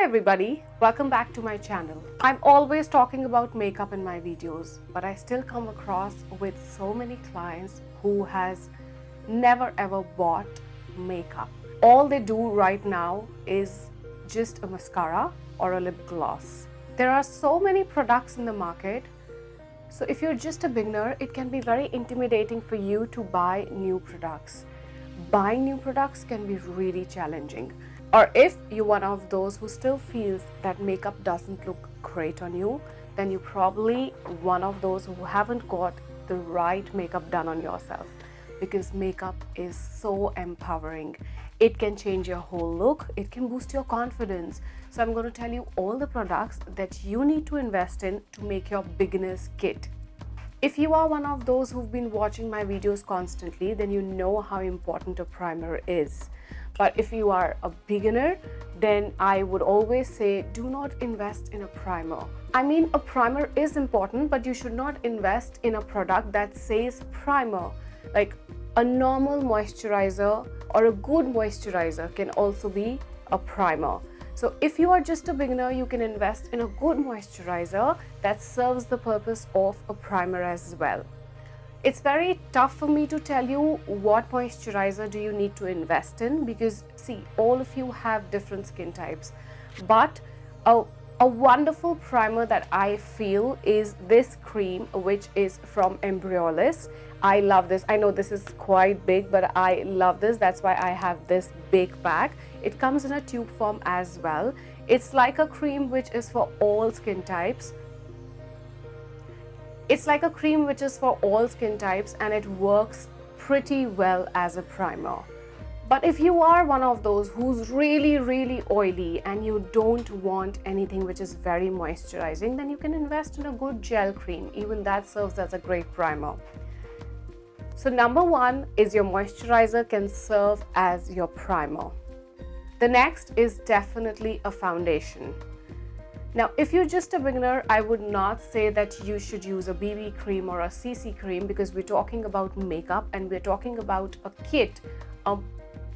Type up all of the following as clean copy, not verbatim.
everybody, welcome back to my channel. I'm always talking about makeup in my videos, but I still come across with so many clients who has never ever bought makeup. All they do right now is just a mascara or a lip gloss. There are so many products in the market, so if you're just a beginner, it can be very intimidating for you to buy new products. Buying new products can be really challenging. Or if you're one of those who still feels that makeup doesn't look great on you, then you're probably one of those who haven't got the right makeup done on yourself, because makeup is so empowering. It can change your whole look, it can boost your confidence. So I'm going to tell you all the products that you need to invest in to make your beginner's kit. If you are one of those who've been watching my videos constantly, then you know how important a primer is. But if you are a beginner, then I would always say do not invest in a primer. I mean, a primer is important, but you should not invest in a product that says primer. Like a normal moisturizer or a good moisturizer can also be a primer. So if you are just a beginner, you can invest in a good moisturizer that serves the purpose of a primer as well. It's very tough for me to tell you what moisturizer do you need to invest in, because see, all of you have different skin types. But a wonderful primer that I feel is this cream, which is from Embryolisse. I love this. I know this is quite big, but I love this. That's why I have this big bag. It comes in a tube form as well. It's like a cream which is for all skin types. It's like a cream which is for all skin types, and it works pretty well as a primer. But if you are one of those who's really oily and you don't want anything which is very moisturizing, then you can invest in a good gel cream. Even that serves as a great primer. So number one is your moisturizer can serve as your primer. The next is definitely a foundation. Now, if you're just a beginner, I would not say that you should use a BB cream or a CC cream, because we're talking about makeup and we're talking about a kit, a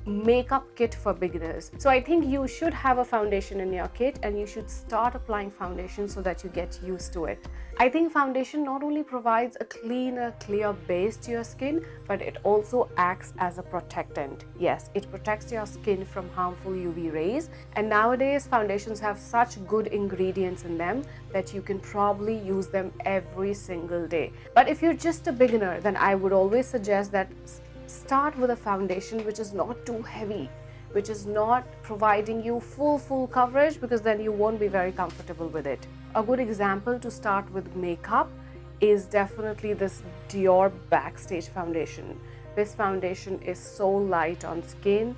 makeup kit for beginners. So I think you should have a foundation in your kit, and you should start applying foundation so that you get used to it. I think foundation not only provides a clear base to your skin, but it also acts as a protectant. Yes, it protects your skin from harmful UV rays, and nowadays foundations have such good ingredients in them that you can probably use them every single day. But if you're just a beginner, then I would always suggest that start with a foundation which is not too heavy, which is not providing you full coverage, because then you won't be very comfortable with it. A good example to start with makeup is definitely this Dior Backstage foundation. This foundation is so light on skin.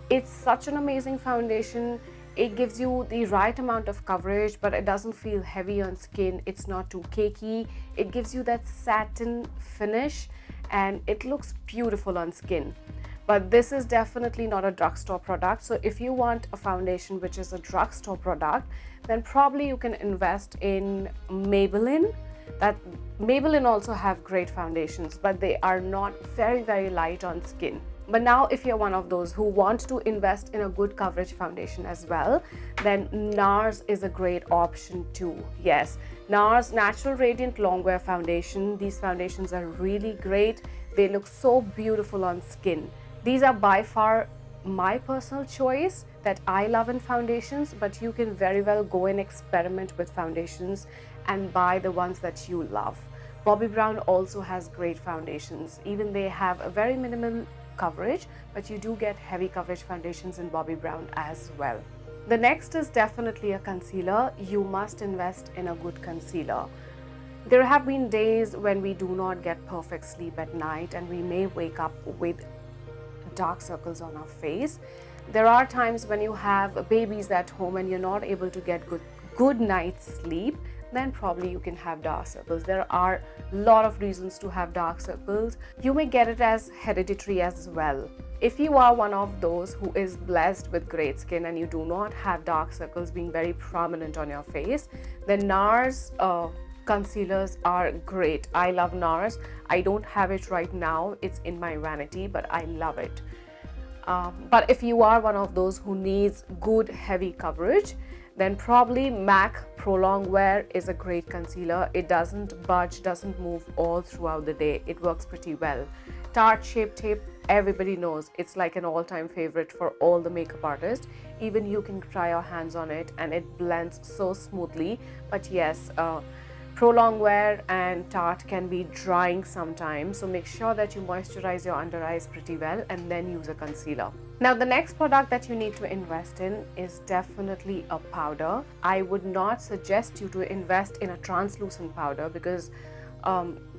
It's such an amazing foundation. It gives you the right amount of coverage, but it doesn't feel heavy on skin. It's not too cakey. It gives you that satin finish, and it looks beautiful on skin. But this is definitely not a drugstore product. So if you want a foundation which is a drugstore product, then probably you can invest in Maybelline. Maybelline also have great foundations, but they are not very light on skin. But now if you're one of those who want to invest in a good coverage foundation as well, then Nars is a great option too. Yes, Nars Natural Radiant Longwear Foundation. These foundations are really great. They look so beautiful on skin. These are by far my personal choice that I love in foundations, but you can very well go and experiment with foundations and buy the ones that you love. Bobbi Brown also has great foundations. Even they have a very minimal coverage, but you do get heavy coverage foundations in Bobbi Brown as well. The next is definitely a concealer. You must invest in a good concealer. There have been days when we do not get perfect sleep at night, and we may wake up with dark circles on our face. There are times when you have babies at home and you're not able to get good night's sleep, then probably you can have dark circles. There are a lot of reasons to have dark circles. You may get it as hereditary as well. If you are one of those who is blessed with great skin and you do not have dark circles being very prominent on your face, then Nars concealers are great. I love Nars. I don't have it right now. It's in my vanity, but I love it. But if you are one of those who needs good heavy coverage, then probably MAC Prolongwear is a great concealer. It doesn't budge, doesn't move all throughout the day. It works pretty well. Tarte Shape Tape, everybody knows it's like an all-time favorite for all the makeup artists. Even you can try your hands on it and it blends so smoothly. But yes, Prolongwear and Tarte can be drying sometimes, so make sure that you moisturize your under eyes pretty well and then use a concealer. Now the next product that you need to invest in is definitely a powder. I would not suggest you to invest in a translucent powder because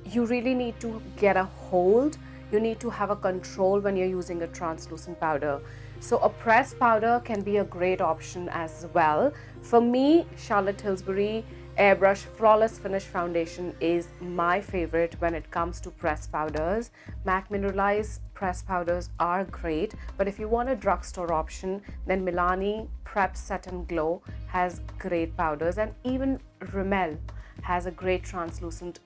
you really need to get a hold. You need to have a control when you're using a translucent powder. So a pressed powder can be a great option as well. For me, Charlotte Tilbury Airbrush Flawless Finish Foundation is my favorite when it comes to pressed powders. MAC Mineralized pressed powders are great, but if you want a drugstore option, then Milani Prep Set and Glow has great powders, and even Rimmel has a great translucent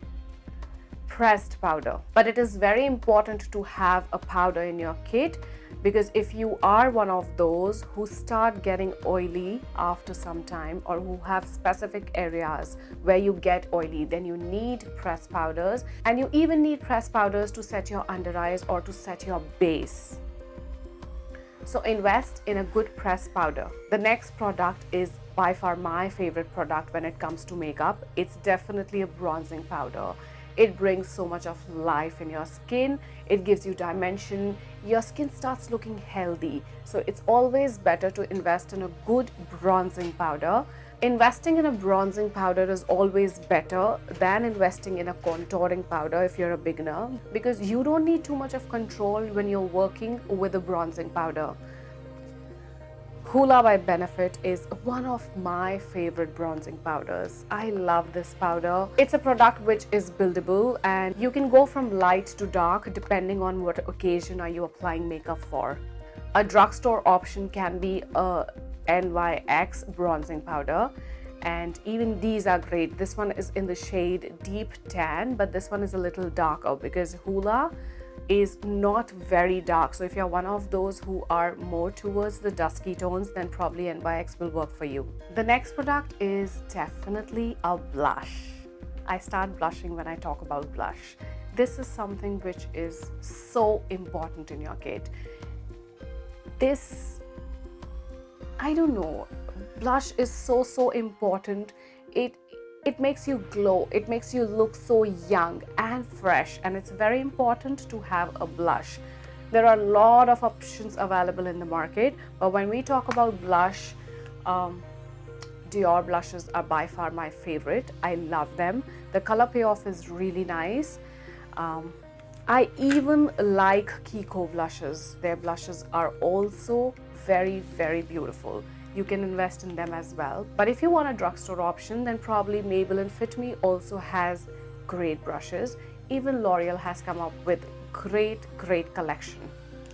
pressed powder. But it is very important to have a powder in your kit, because if you are one of those who start getting oily after some time, or who have specific areas where you get oily, then you need pressed powders, and you even need pressed powders to set your under eyes or to set your base. So invest in a good pressed powder. The next product is by far my favorite product when it comes to makeup. It's definitely a bronzing powder. It brings so much of life in your skin. It gives you dimension. Your skin starts looking healthy. So it's always better to invest in a good bronzing powder. Investing in a bronzing powder is always better than investing in a contouring powder if you're a beginner, because you don't need too much of control when you're working with a bronzing powder. Hoola by Benefit is one of my favorite bronzing powders. I love this powder. It's a product which is buildable and you can go from light to dark depending on what occasion are you applying makeup for. A drugstore option can be a NYX bronzing powder, and even these are great. This one is in the shade Deep Tan, but this one is a little darker because Hoola is not very dark. So if you're one of those who are more towards the dusky tones, then probably NYX will work for you. The next product is definitely a blush. I start blushing when I talk about blush. This is something which is so important in your kit. This, I don't know, blush is so important. It makes you glow, it makes you look so young and fresh, and it's very important to have a blush. There are a lot of options available in the market, but when we talk about blush, Dior blushes are by far my favorite. I love them. The color payoff is really nice. I even like Kiko blushes. Their blushes are also very beautiful. You can invest in them as well. But if you want a drugstore option, then probably Maybelline Fit also has great brushes. Even L'Oreal has come up with great collection.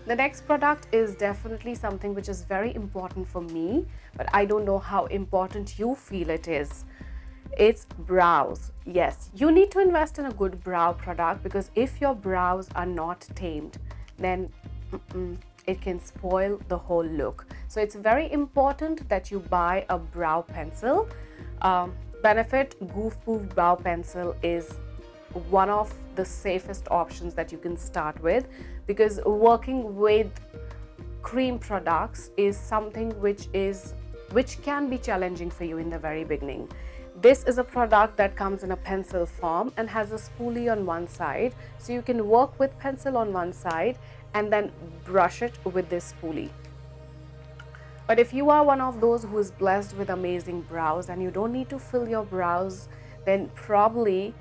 The next product is definitely something which is very important for me, but I don't know how important you feel it is. It's brows. Yes, you need to invest in a good brow product, because if your brows are not tamed, then it can spoil the whole look. So it's very important that you buy a brow pencil. Benefit Goof brow pencil is one of the safest options that you can start with, because working with cream products is something which can be challenging for you in the very beginning. This is a product that comes in a pencil form and has a spoolie on one side, so you can work with pencil on one side and then brush it with this spoolie. But if you are one of those who is blessed with amazing brows and you don't need to fill your brows, then probably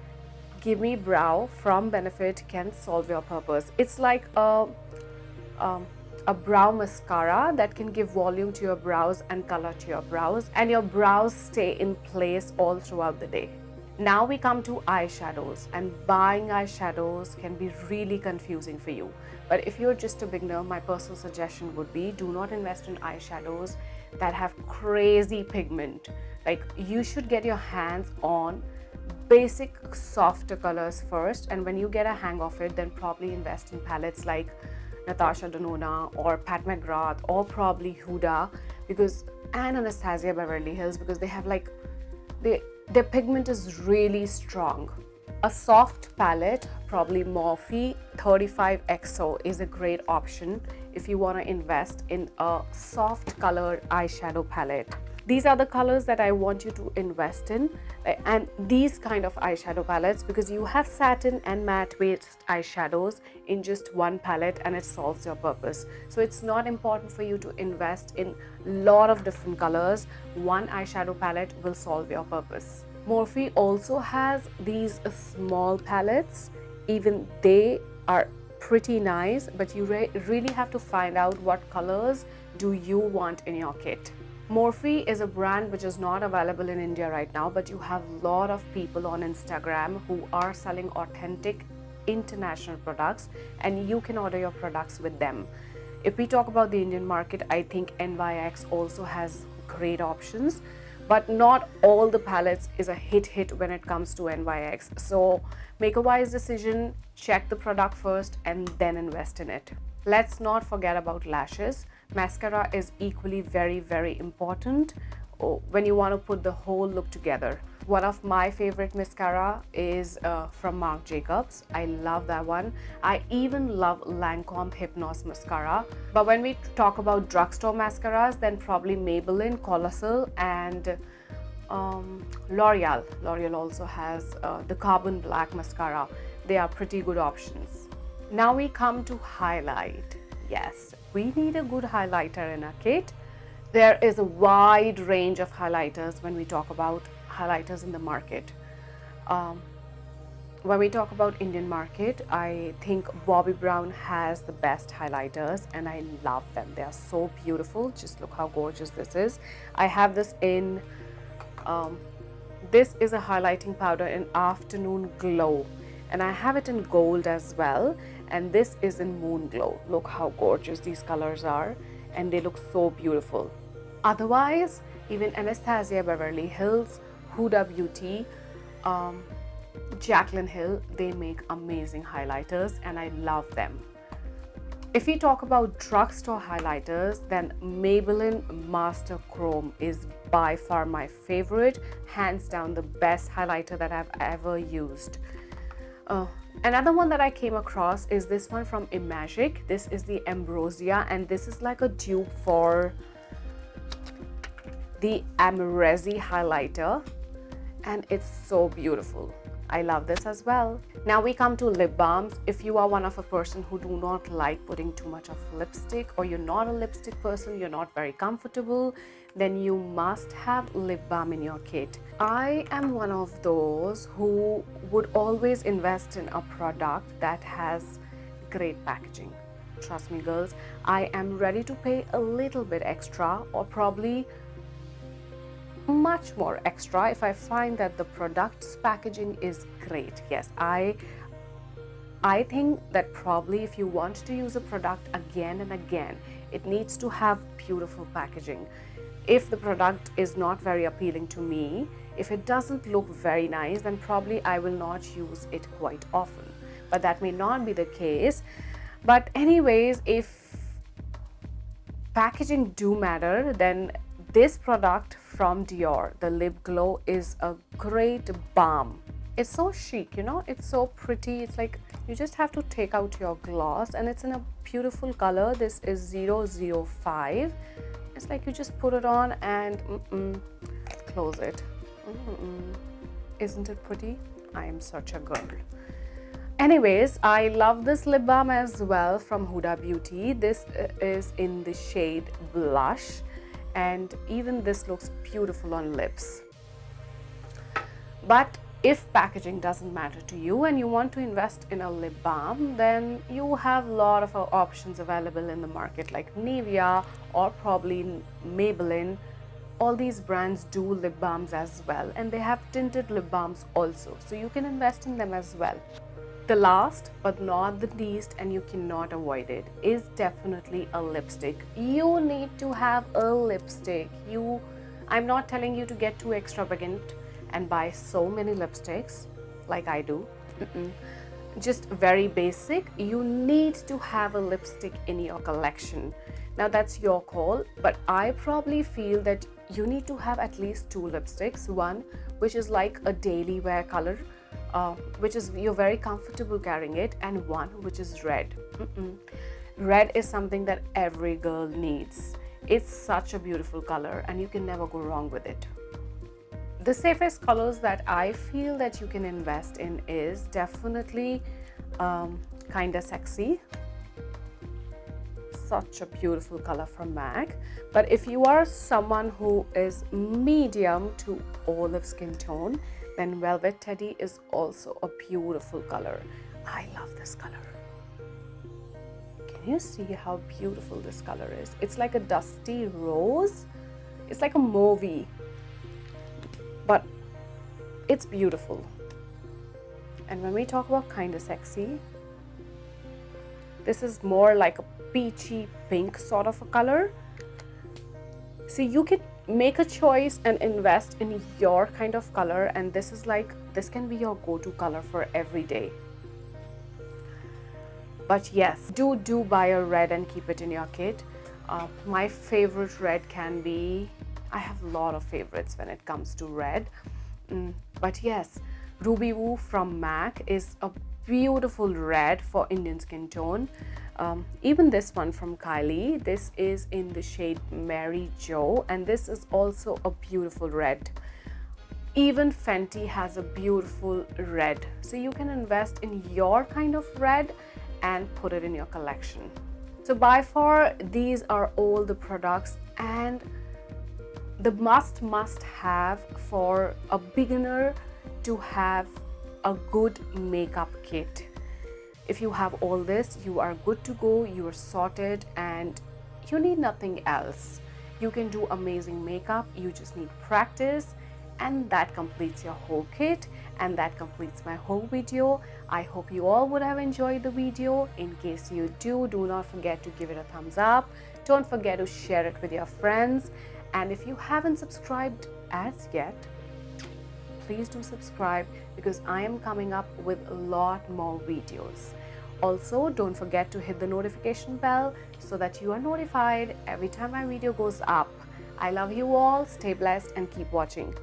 Gimme Brow from Benefit can solve your purpose. It's like a brow mascara that can give volume to your brows and color to your brows, and your brows stay in place all throughout the day. Now we come to eyeshadows, and buying eyeshadows can be really confusing for you. But if you're just a beginner, my personal suggestion would be, do not invest in eyeshadows that have crazy pigment. Like, you should get your hands on basic softer colors first, and when you get a hang of it, then probably invest in palettes like Natasha Denona or Pat McGrath or probably Huda, and Anastasia Beverly Hills, because they have like their pigment is really strong. A soft palette, probably Morphe 35XO is a great option if you want to invest in a soft colored eyeshadow palette. These are the colors that I want you to invest in, and these kind of eyeshadow palettes, because you have satin and matte based eyeshadows in just one palette and it solves your purpose. So it's not important for you to invest in a lot of different colors. One eyeshadow palette will solve your purpose. Morphe also has these small palettes. Even they are pretty nice, but you really have to find out what colors do you want in your kit. Morphe is a brand which is not available in India right now, but you have a lot of people on Instagram who are selling authentic international products, and you can order your products with them. If we talk about the Indian market, I think NYX also has great options, but not all the palettes is a hit when it comes to NYX. So make a wise decision, check the product first and then invest in it. Let's not forget about lashes. Mascara is equally very important when you want to put the whole look together. One of my favorite mascara is from Marc Jacobs. I love that one. I even love Lancome Hypnose mascara. But when we talk about drugstore mascaras, then probably Maybelline, Colossal and L'Oreal. L'Oreal also has the Carbon Black mascara. They are pretty good options. Now we come to highlight. Yes, we need a good highlighter in our kit. There is a wide range of highlighters when we talk about highlighters in the market. When we talk about Indian market, I think Bobbi Brown has the best highlighters and I love them. They are so beautiful. Just look how gorgeous this is. I have this in, this is a highlighting powder in Afternoon Glow, and I have it in gold as well, and this is in Moon Glow. Look how gorgeous these colors are and they look so beautiful. Otherwise, even Anastasia Beverly Hills, Huda Beauty, Jaclyn Hill, they make amazing highlighters and I love them. If we talk about drugstore highlighters, then Maybelline Master Chrome is by far my favorite, hands down the best highlighter that I've ever used. Another one that I came across is this one from Imagic. This is the Ambrosia, and this is like a dupe for the Amarezi highlighter, and it's so beautiful. I love this as well. Now we come to lip balms. If you are one of a person who do not like putting too much of lipstick, or you're not a lipstick person, you're not very comfortable, then you must have lip balm in your kit. I am one of those who would always invest in a product that has great packaging. Trust me girls, I am ready to pay a little bit extra, or probably much more extra, if I find that the product's packaging is great. Yes, I think that probably if you want to use a product again and again, it needs to have beautiful packaging. If the product is not very appealing to me, if it doesn't look very nice, then probably I will not use it quite often. But that may not be the case. But anyways, if packaging do matter, then this product from Dior, the Lip Glow, is a great balm. It's so chic, you know, it's so pretty. It's like you just have to take out your gloss, and it's in a beautiful color. This is 005. It's like you just put it on and close it. Isn't it pretty? I am such a girl. Anyways, I love this lip balm as well from Huda Beauty. This is in the shade Blush, and even this looks beautiful on lips. But if packaging doesn't matter to you and you want to invest in a lip balm, then you have a lot of options available in the market, like Nivea or probably Maybelline. All these brands do lip balms as well, and they have tinted lip balms also, so you can invest in them as well. The last but not the least, and you cannot avoid it, is definitely a lipstick. You need to have a lipstick. I'm not telling you to get too extravagant and buy so many lipsticks like I do. just very basic, you need to have a lipstick in your collection. Now that's your call, but I probably feel that you need to have at least 2 lipsticks. One which is like a daily wear color, which is you're very comfortable carrying it, and one which is red. Red is something that every girl needs. It's such a beautiful color and you can never go wrong with it. The safest colors that I feel that you can invest in is definitely Kinda Sexy. Such a beautiful color from MAC. But if you are someone who is medium to olive skin tone, then Velvet Teddy is also a beautiful color. I love this color. Can you see how beautiful this color is? It's like a dusty rose. It's like a mauvey, but it's beautiful. And when we talk about Kinda Sexy, this is more like a peachy pink sort of a color. So you can make a choice and invest in your kind of color, and this can be your go-to color for every day. But yes, do buy a red and keep it in your kit. My favorite red can be, I have a lot of favorites when it comes to red, but yes, Ruby Woo from MAC is a beautiful red for Indian skin tone. Even this one from Kylie, this is in the shade Mary Jo, and this is also a beautiful red. Even Fenty has a beautiful red, so you can invest in your kind of red and put it in your collection. So by far, these are all the products and the must have for a beginner to have a good makeup kit. If you have all this, you are good to go, you are sorted, and you need nothing else. You can do amazing makeup, you just need practice, and that completes your whole kit, and that completes my whole video. I hope you all would have enjoyed the video. In case you do not forget to give it a thumbs up. Don't forget to share it with your friends, and if you haven't subscribed as yet, please do subscribe, because I am coming up with a lot more videos. Also, don't forget to hit the notification bell so that you are notified every time my video goes up. I love you all, stay blessed and keep watching.